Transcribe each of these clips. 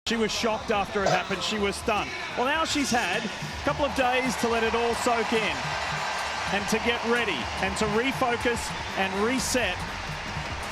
She was shocked after it happened. She was stunned. Well, now she's had a couple of days to let it all soak in and to get ready and to refocus and reset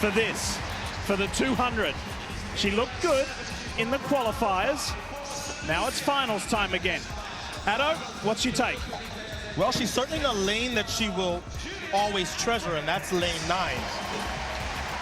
for this, for the 200. She looked good in the qualifiers. Now it's finals time again. Addo, what's your take? Well, she's certainly in a lane that she will always treasure, and that's lane 9.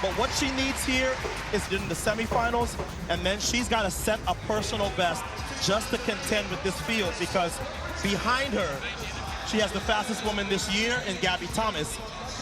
But what she needs here is in the semifinals, and then she's got to set a personal best just to contend with this field, because behind her, she has the fastest woman this year in Gabby Thomas,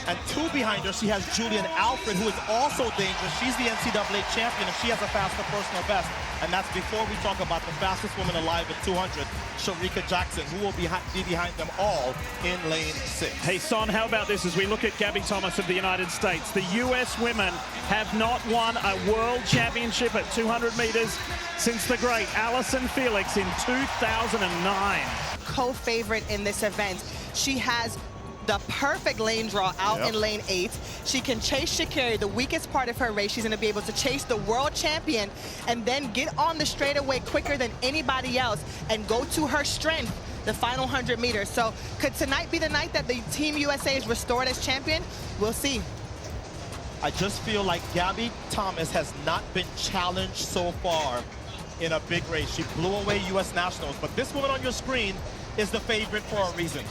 and 2 behind her, she has Julian Alfred, who is also dangerous. She's the NCAA champion, and she has a faster personal best. And that's before we talk about the fastest woman alive at 200, Shericka Jackson, who will be behind them all in lane 6. Hey, Son, how about this as we look at Gabby Thomas of the United States? The U.S. women have not won a world championship at 200 meters since the great Allyson Felix in 2009. Co-favorite in this event. She has the perfect lane draw out in lane 8. She can chase Sha'Carri, the weakest part of her race. She's going to be able to chase the world champion and then get on the straightaway quicker than anybody else and go to her strength, the final 100 meters. So could tonight be the night that the Team USA is restored as champion? We'll see. I just feel like Gabby Thomas has not been challenged so far in a big race. She blew away U.S. Nationals, but this woman on your screen is the favorite for a reason.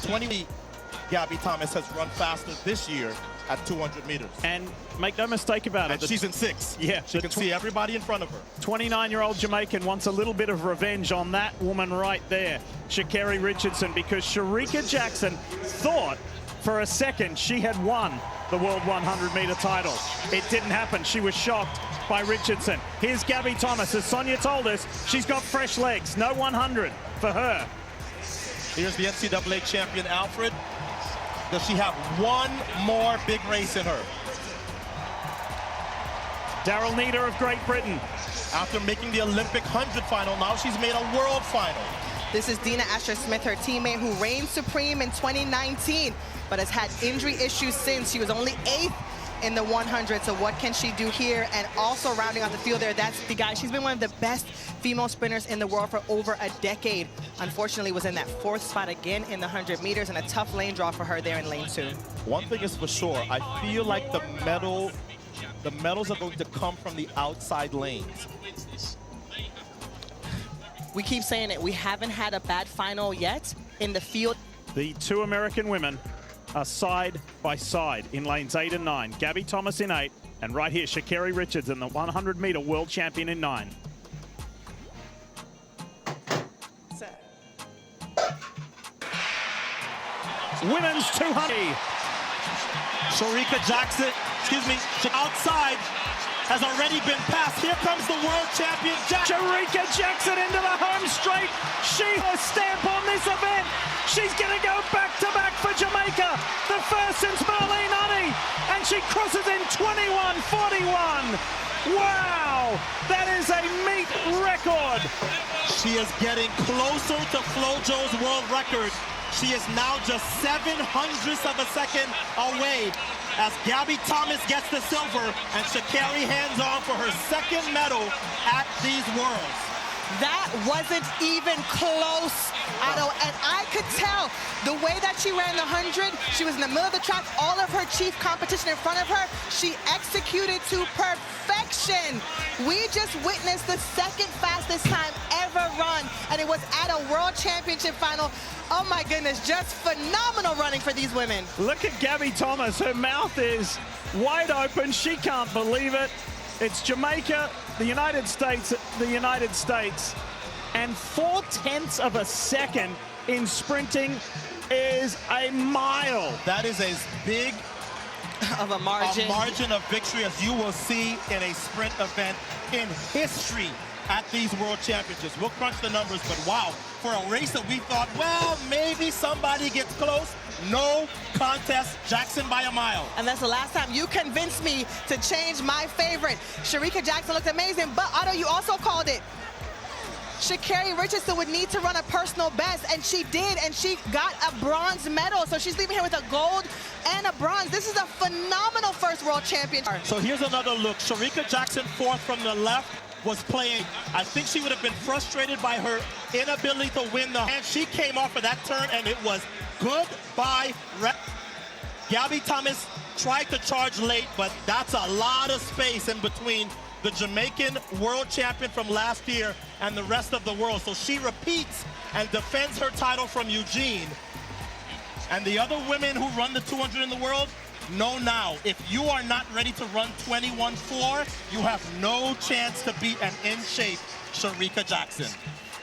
Gabby Thomas has run faster this year at 200 meters. And make no mistake about it. And she's in 6. Yeah. She can see everybody in front of her. 29-year-old Jamaican wants a little bit of revenge on that woman right there, Sha'Carri Richardson, because Shericka Jackson thought for a second she had won the World 100-meter title. It didn't happen. She was shocked by Richardson. Here's Gabby Thomas. As Sonia told us, she's got fresh legs. No 100 for her. Here's the NCAA champion, Alfred. Does she have one more big race in her? Daryl Nieder of Great Britain. After making the Olympic 100 final, now she's made a world final. This is Dina Asher-Smith, her teammate, who reigned supreme in 2019, but has had injury issues since. She was only 8th in the 100, so what can she do here? And also rounding out the field there, that's the guy. She's been one of the best female sprinters in the world for over a decade. Unfortunately, was in that 4th spot again in the 100 meters, and a tough lane draw for her there in lane 2. One thing is for sure, I feel like the medals are going to come from the outside lanes. We keep saying it, we haven't had a bad final yet in the field. The 2 American women are side by side in lanes 8 and 9. Gabby Thomas in 8, and right here, Sha'Carri Richardson, the 100-meter world champion in 9. Women's 200. Shericka Jackson, outside has already been passed. Here comes the world champion, Shericka Jackson into the home straight. She has stamp on this event. She's going to go back-to-back for Jamaica, the first since Marlene Honey, and she crosses in 21:41. Wow, that is a meet record. She is getting closer to FloJo's world record. She is now just 0.07 of a second away as Gabby Thomas gets the silver and Sha'Carri hands on for her 2nd medal at these Worlds. That wasn't even close, Otto, and I could tell the way that she ran the 100, she was in the middle of the track, all of her chief competition in front of her, she executed to perfection. We just witnessed the 2nd fastest time ever run, and it was at a World Championship final. Oh my goodness, just phenomenal running for these women. Look at Gabby Thomas, her mouth is wide open, she can't believe it. It's Jamaica, the United States, and 0.4 of a second in sprinting is a mile. That is as big of a margin of victory as you will see in a sprint event in history at these World Championships. We'll crunch the numbers, but wow, for a race that we thought, well, maybe somebody gets close, no contest, Jackson by a mile. And that's the last time you convinced me to change my favorite. Shericka Jackson looked amazing, but Otto, you also called it. Sha'Carri Richardson would need to run a personal best, and she did, and she got a bronze medal. So she's leaving here with a gold and a bronze. This is a phenomenal first world championship. So here's another look. Shericka Jackson 4th from the left. was playing. I think she would have been frustrated by her inability to win and she came off of that turn and it was goodbye. Gabby Thomas tried to charge late, but that's a lot of space in between the Jamaican world champion from last year and the rest of the world. So she repeats and defends her title from Eugene. And the other women who run the 200 in the world know now, if you are not ready to run 21.4, you have no chance to beat an in-shape Shericka Jackson.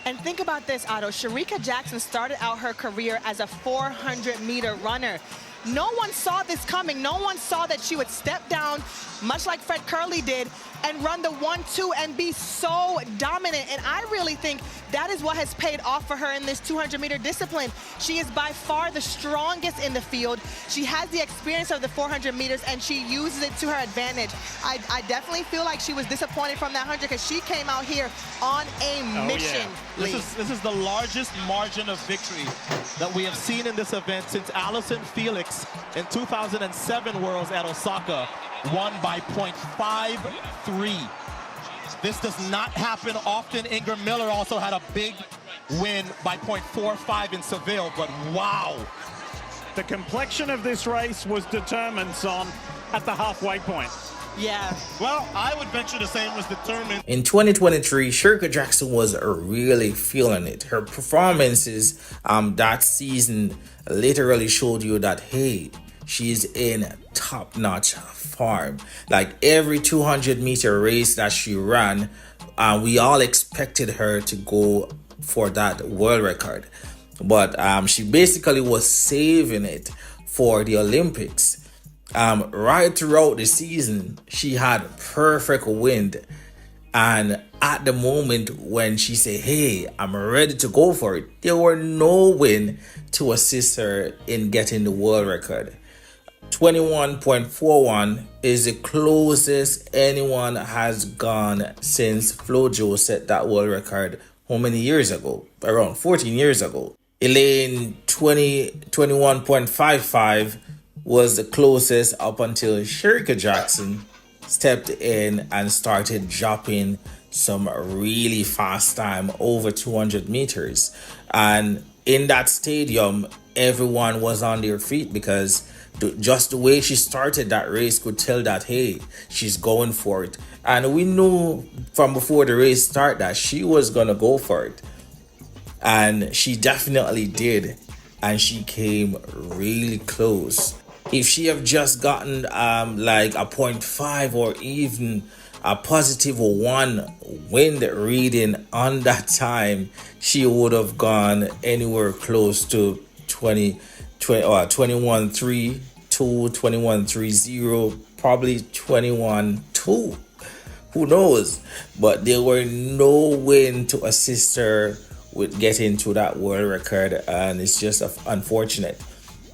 And think about this, Otto. Shericka Jackson started out her career as a 400-meter runner. No one saw this coming. No one saw that she would step down, much like Fred Curley did, and run the 1-2 and be so dominant. And I really think that is what has paid off for her in this 200-meter discipline. She is by far the strongest in the field. She has the experience of the 400 meters, and she uses it to her advantage. I definitely feel like she was disappointed from that 100 because she came out here on a mission. Yeah. This is the largest margin of victory that we have seen in this event since Allison Felix in 2007 Worlds at Osaka won by 0.53. This does not happen often. Ingram Miller also had a big win by 0.45 in Seville, but wow. The complexion of this race was determined, Son, at the halfway point. Yeah. Well, I would venture to say it was determined. In 2023, Shericka Jackson was really feeling it. Her performances that season literally showed you that, hey, she's in top-notch form. Like every 200-meter race that she ran, we all expected her to go for that world record. But she basically was saving it for the Olympics. Right throughout the season, she had perfect wind. And at the moment when she said, hey, I'm ready to go for it, there were no wind to assist her in getting the world record. 21.41 is the closest anyone has gone since Flojo set that world record how many years ago? Around 14 years ago. Elaine 21.55 was the closest up until Shericka Jackson stepped in and started dropping some really fast time over 200 meters. And in that stadium, everyone was on their feet because just the way she started that race could tell that, hey, she's going for it. And we knew from before the race started that she was going to go for it. And she definitely did. And she came really close. If she have just gotten like a 0.5 or even a positive 1 wind reading on that time, she would have gone anywhere close to 21.32, 21.30, probably 21.2. Who knows? But there were no wind to assist her with getting to that world record, and it's just unfortunate.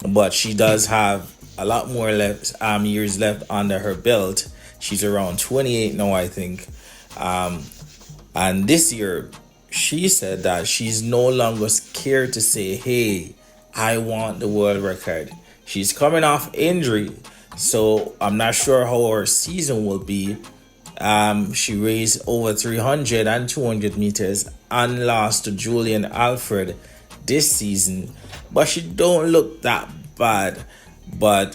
But she does have a lot more years left under her belt. She's around 28 now, I think. And this year, she said that she's no longer scared to say, hey, I want the world record. She's coming off injury, so I'm not sure how her season will be. She raced over 300 and 200 meters and lost to Julian Alfred this season, but she don't look that bad. But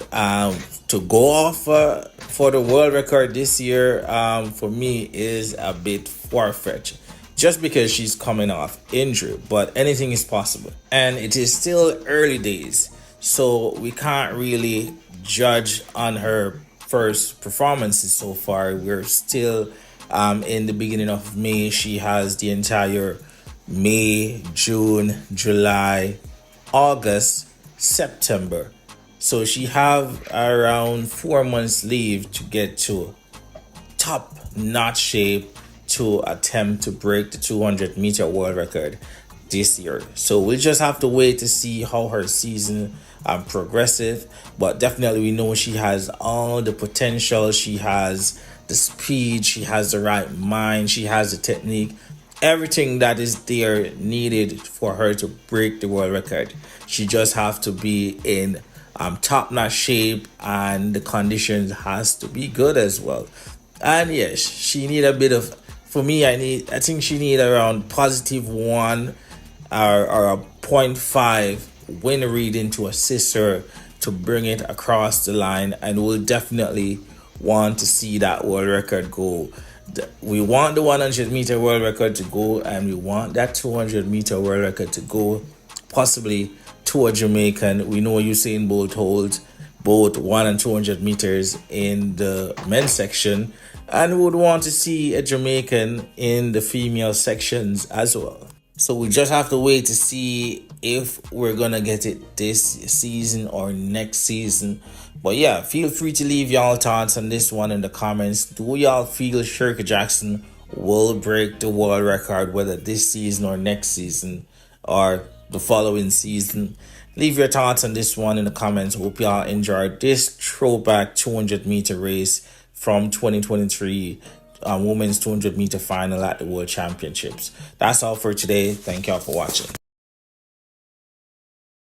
to go off for the world record this year, for me, is a bit far-fetched, just because she's coming off injury. But anything is possible, and it is still early days, so we can't really judge on her first performances so far. We're still in the beginning of May. She has the entire May, June, July, August, September. So she have around 4 months leave to get to top-notch shape to attempt to break the 200-meter world record this year. So we'll just have to wait to see how her season progresses. But definitely we know she has all the potential. She has the speed. She has the right mind. She has the technique. Everything that is there needed for her to break the world record. She just have to be in top-notch shape, and the conditions has to be good as well. And yes, she need a bit of For me, I think she need around +1 or a .5 win reading to assist her to bring it across the line, and we'll definitely want to see that world record go. We want the 100-meter world record to go, and we want that 200-meter world record to go, possibly to a Jamaican. We know Usain Bolt holds both 100 and 200 meters in the men's section, and we would want to see a Jamaican in the female sections as well. So we just have to wait to see if we're gonna get it this season or next season. But yeah, feel free to leave y'all thoughts on this one in the comments. Do y'all feel Shirley Jackson will break the world record, whether this season or next season or the following season? Leave your thoughts on this one in the comments. Hope y'all enjoyed this throwback 200-meter race from 2023 women's 200-meter final at the World Championships. That's all for today. Thank y'all for watching.